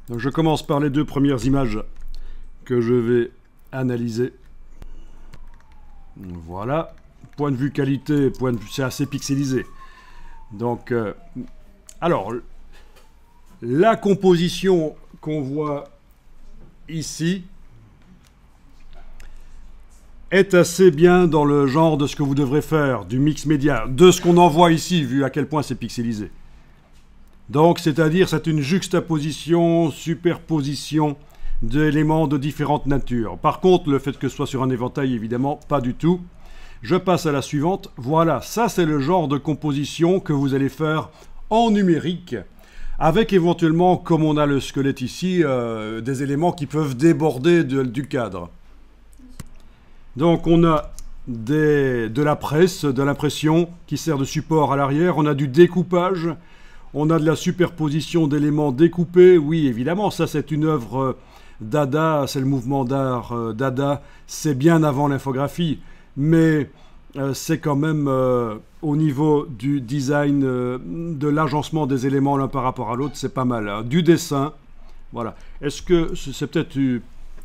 Donc je commence par les deux premières images que je vais analyser. Voilà. Point de vue qualité, c'est assez pixelisé. Donc, alors, la composition qu'on voit ici est assez bien dans le genre de ce que vous devrez faire, du mix média, de ce qu'on en voit ici, vu à quel point c'est pixelisé. Donc, c'est-à-dire, c'est une juxtaposition, superposition d'éléments de différentes natures. Par contre, le fait que ce soit sur un éventail, évidemment, pas du tout. Je passe à la suivante. Voilà, ça c'est le genre de composition que vous allez faire en numérique, avec éventuellement, comme on a le squelette ici, des éléments qui peuvent déborder du cadre. Donc on a de la presse, de l'impression qui sert de support à l'arrière, on a du découpage, on a de la superposition d'éléments découpés. Oui, évidemment, ça c'est une œuvre Dada, c'est le mouvement d'art Dada, c'est bien avant l'infographie, mais c'est quand même au niveau du design, de l'agencement des éléments l'un par rapport à l'autre, c'est pas mal. Hein. Du dessin, voilà. Est-ce que c'est peut-être...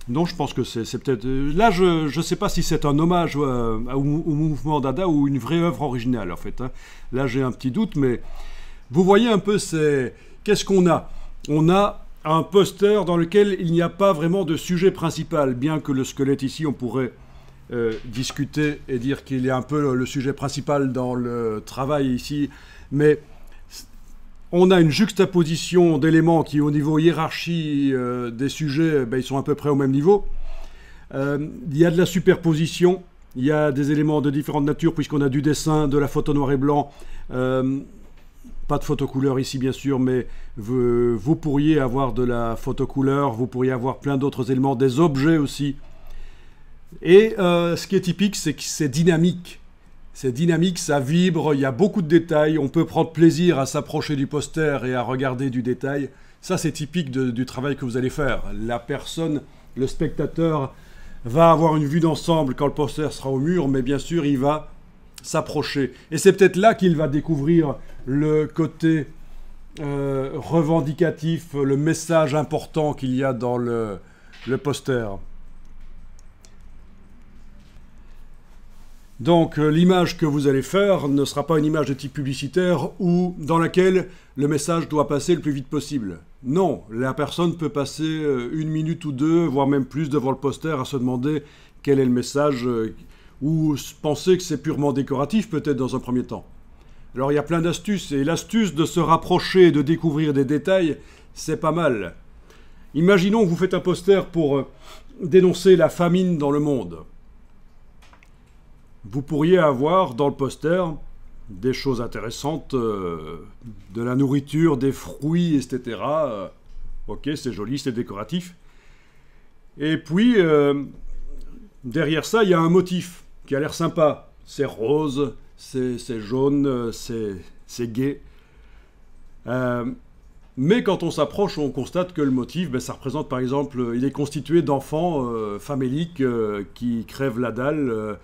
Non, je pense que c'est peut-être... Là, je ne sais pas si c'est un hommage au mouvement Dada ou une vraie œuvre originale, en fait. Hein. Là, j'ai un petit doute, mais vous voyez un peu, qu'est-ce qu'on a? On a un poster dans lequel il n'y a pas vraiment de sujet principal, bien que le squelette ici, on pourrait discuter et dire qu'il est un peu le sujet principal dans le travail ici, mais on a une juxtaposition d'éléments qui, au niveau hiérarchie des sujets, ben, ils sont à peu près au même niveau. Il y a de la superposition, il y a des éléments de différentes natures, puisqu'on a du dessin, de la photo noir et blanc, pas de photo couleur ici, bien sûr, mais vous pourriez avoir de la photo couleur, vous pourriez avoir plein d'autres éléments, des objets aussi. Et ce qui est typique, c'est que c'est dynamique. C'est dynamique, ça vibre, il y a beaucoup de détails, on peut prendre plaisir à s'approcher du poster et à regarder du détail. Ça, c'est typique du travail que vous allez faire. La personne, le spectateur, va avoir une vue d'ensemble quand le poster sera au mur, mais bien sûr, il va s'approcher. Et c'est peut-être là qu'il va découvrir le côté revendicatif, le message important qu'il y a dans le poster. Donc l'image que vous allez faire ne sera pas une image de type publicitaire ou dans laquelle le message doit passer le plus vite possible. Non, la personne peut passer une minute ou deux, voire même plus devant le poster à se demander quel est le message ou penser que c'est purement décoratif peut-être dans un premier temps. Alors il y a plein d'astuces et l'astuce de se rapprocher et de découvrir des détails, c'est pas mal. Imaginons que vous faites un poster pour dénoncer la famine dans le monde. Vous pourriez avoir dans le poster des choses intéressantes, de la nourriture, des fruits, etc. Ok, c'est joli, c'est décoratif. Et puis, derrière ça, il y a un motif qui a l'air sympa. C'est rose, c'est jaune, c'est gai. Mais quand on s'approche, on constate que le motif, ben, ça représente par exemple, il est constitué d'enfants faméliques qui crèvent la dalle,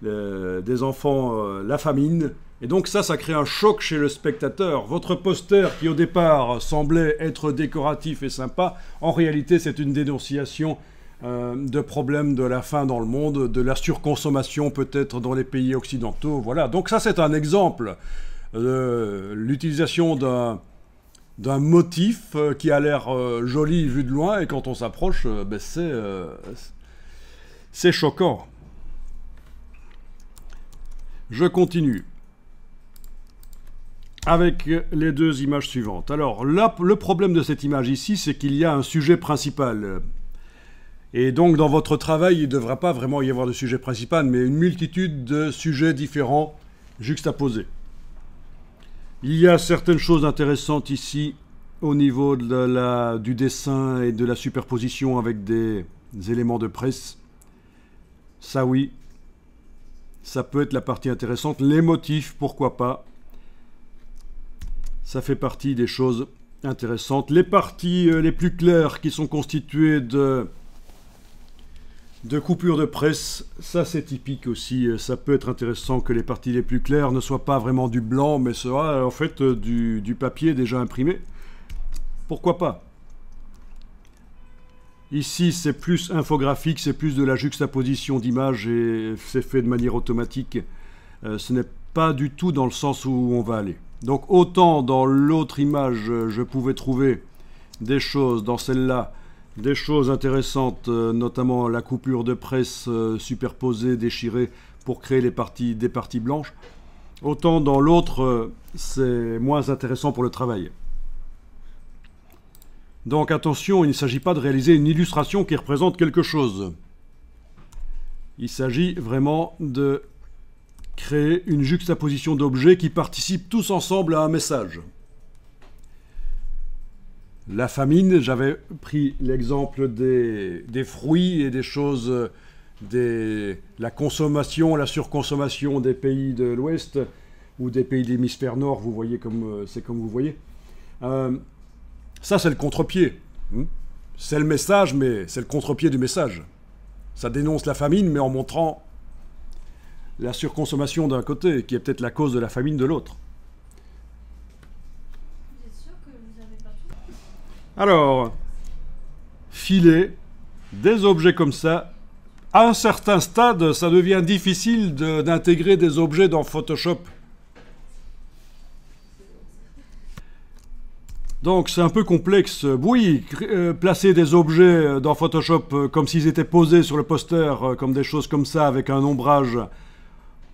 des enfants, la famine. Et donc ça crée un choc chez le spectateur. Votre poster, qui au départ semblait être décoratif et sympa, en réalité c'est une dénonciation de problèmes de la faim dans le monde, de la surconsommation peut-être dans les pays occidentaux. Voilà, donc ça c'est un exemple de l'utilisation d'un motif qui a l'air joli vu de loin, et quand on s'approche, ben c'est choquant. Je continue avec les deux images suivantes. Alors là, le problème de cette image ici, c'est qu'il y a un sujet principal. Et donc dans votre travail, il ne devra pas vraiment y avoir de sujet principal, mais une multitude de sujets différents juxtaposés. Il y a certaines choses intéressantes ici au niveau du dessin et de la superposition avec des éléments de presse. Ça oui. Ça peut être la partie intéressante. Les motifs, pourquoi pas. Ça fait partie des choses intéressantes. Les parties les plus claires qui sont constituées de coupures de presse, ça c'est typique aussi. Ça peut être intéressant que les parties les plus claires ne soient pas vraiment du blanc, mais soit en fait du papier déjà imprimé. Pourquoi pas? Ici, c'est plus infographique, c'est plus de la juxtaposition d'images et c'est fait de manière automatique. Ce n'est pas du tout dans le sens où on va aller. Donc autant dans l'autre image, je pouvais trouver des choses, dans celle-là, des choses intéressantes, notamment la coupure de presse superposée, déchirée pour créer des parties blanches. Autant dans l'autre, c'est moins intéressant pour le travail. Donc attention, il ne s'agit pas de réaliser une illustration qui représente quelque chose. Il s'agit vraiment de créer une juxtaposition d'objets qui participent tous ensemble à un message. La famine, j'avais pris l'exemple des fruits et des choses, la consommation, la surconsommation des pays de l'Ouest ou des pays de l'hémisphère Nord, vous voyez c'est comme vous voyez. Ça, c'est le contre-pied. C'est le message, mais c'est le contre-pied du message. Ça dénonce la famine, mais en montrant la surconsommation d'un côté, qui est peut-être la cause de la famine de l'autre. Vous êtes sûr que vous n'avez pas tout ? Alors, filer des objets comme ça, à un certain stade, ça devient difficile d'intégrer des objets dans Photoshop. Donc c'est un peu complexe. Oui, placer des objets dans Photoshop comme s'ils étaient posés sur le poster, comme des choses comme ça, avec un ombrage,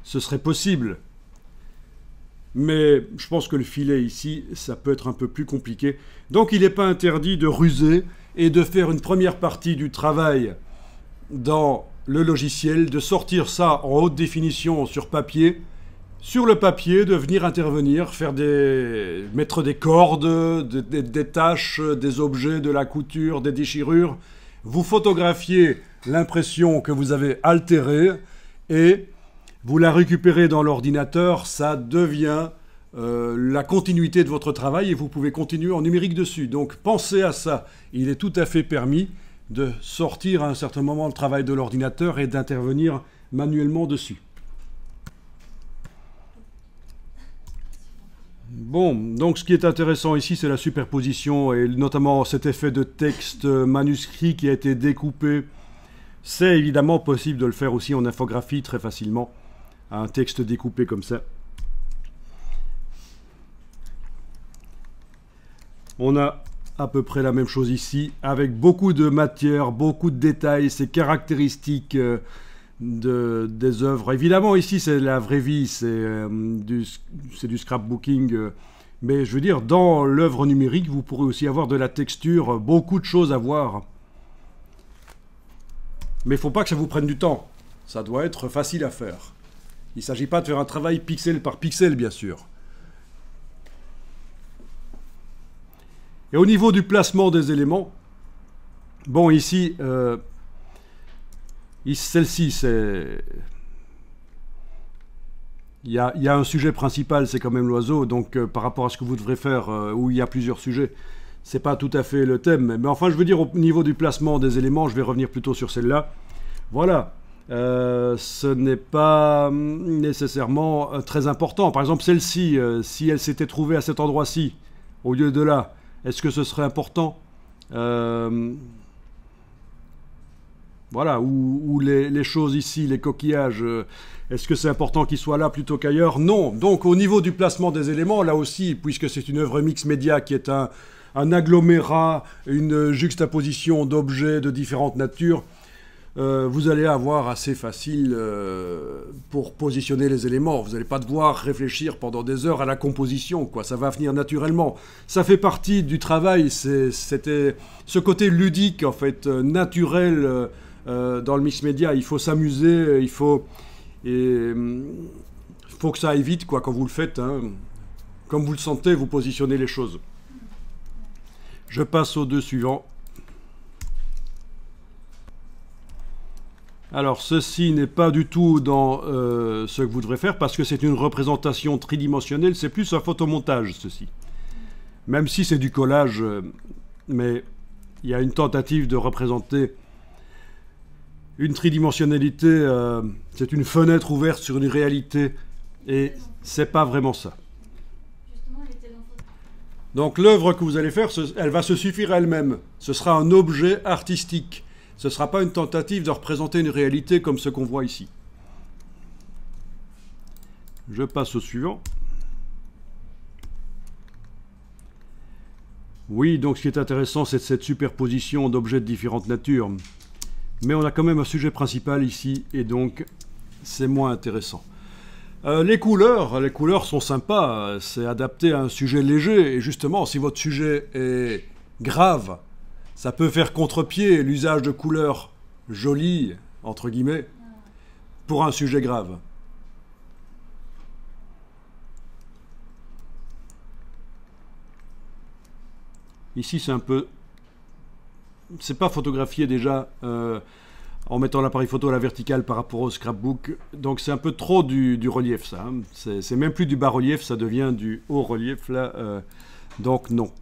ce serait possible. Mais je pense que le filet ici, ça peut être un peu plus compliqué. Donc il n'est pas interdit de ruser et de faire une première partie du travail dans le logiciel, de sortir ça en haute définition sur papier, sur le papier, de venir intervenir, mettre des cordes, des taches, des objets, de la couture, des déchirures. Vous photographiez l'impression que vous avez altérée et vous la récupérez dans l'ordinateur. Ça devient la continuité de votre travail et vous pouvez continuer en numérique dessus. Donc pensez à ça. Il est tout à fait permis de sortir à un certain moment le travail de l'ordinateur et d'intervenir manuellement dessus. Bon, donc ce qui est intéressant ici, c'est la superposition et notamment cet effet de texte manuscrit qui a été découpé. C'est évidemment possible de le faire aussi en infographie très facilement, un texte découpé comme ça. On a à peu près la même chose ici, avec beaucoup de matière, beaucoup de détails, ces caractéristiques des œuvres. Évidemment, ici, c'est la vraie vie, c'est du scrapbooking. Mais je veux dire, dans l'œuvre numérique, vous pourrez aussi avoir de la texture, beaucoup de choses à voir. Mais il ne faut pas que ça vous prenne du temps. Ça doit être facile à faire. Il ne s'agit pas de faire un travail pixel par pixel, bien sûr. Et au niveau du placement des éléments, bon, ici, celle-ci, c'est... Il y a un sujet principal, c'est quand même l'oiseau, donc par rapport à ce que vous devrez faire, où il y a plusieurs sujets, c'est pas tout à fait le thème. Mais enfin, je veux dire, au niveau du placement des éléments, je vais revenir plutôt sur celle-là. Voilà. Ce n'est pas nécessairement très important. Par exemple, celle-ci, si elle s'était trouvée à cet endroit-ci, au lieu de là, est-ce que ce serait important ? Voilà, ou les choses ici, les coquillages, est-ce que c'est important qu'ils soient là plutôt qu'ailleurs? Non. Donc au niveau du placement des éléments, là aussi, puisque c'est une œuvre mix média qui est un agglomérat, une juxtaposition d'objets de différentes natures, vous allez avoir assez facile pour positionner les éléments. Vous n'allez pas devoir réfléchir pendant des heures à la composition, quoi. Ça va venir naturellement. Ça fait partie du travail. C'était ce côté ludique, en fait, naturel dans le mix média. Il faut s'amuser, il faut que ça aille vite, quoi, quand vous le faites. Hein. Comme vous le sentez, vous positionnez les choses. Je passe aux deux suivants. Alors, ceci n'est pas du tout dans ce que vous devrez faire parce que c'est une représentation tridimensionnelle, c'est plus un photomontage, ceci. Même si c'est du collage, mais il y a une tentative de représenter une tridimensionnalité, c'est une fenêtre ouverte sur une réalité, et c'est pas vraiment ça. Justement, elle était dans Donc l'œuvre que vous allez faire, elle va se suffire à elle-même. Ce sera un objet artistique. Ce ne sera pas une tentative de représenter une réalité comme ce qu'on voit ici. Je passe au suivant. Oui, donc ce qui est intéressant, c'est cette superposition d'objets de différentes natures. Mais on a quand même un sujet principal ici, et donc c'est moins intéressant. Les couleurs sont sympas, c'est adapté à un sujet léger, et justement, si votre sujet est grave, ça peut faire contre-pied l'usage de couleurs jolies, entre guillemets, pour un sujet grave. Ici, c'est un peu... C'est pas photographié déjà en mettant l'appareil photo à la verticale par rapport au scrapbook. Donc c'est un peu trop du relief, ça. Hein. C'est même plus du bas-relief, ça devient du haut-relief, là. Donc non.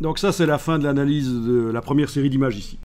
Donc ça, c'est la fin de l'analyse de la première série d'images ici.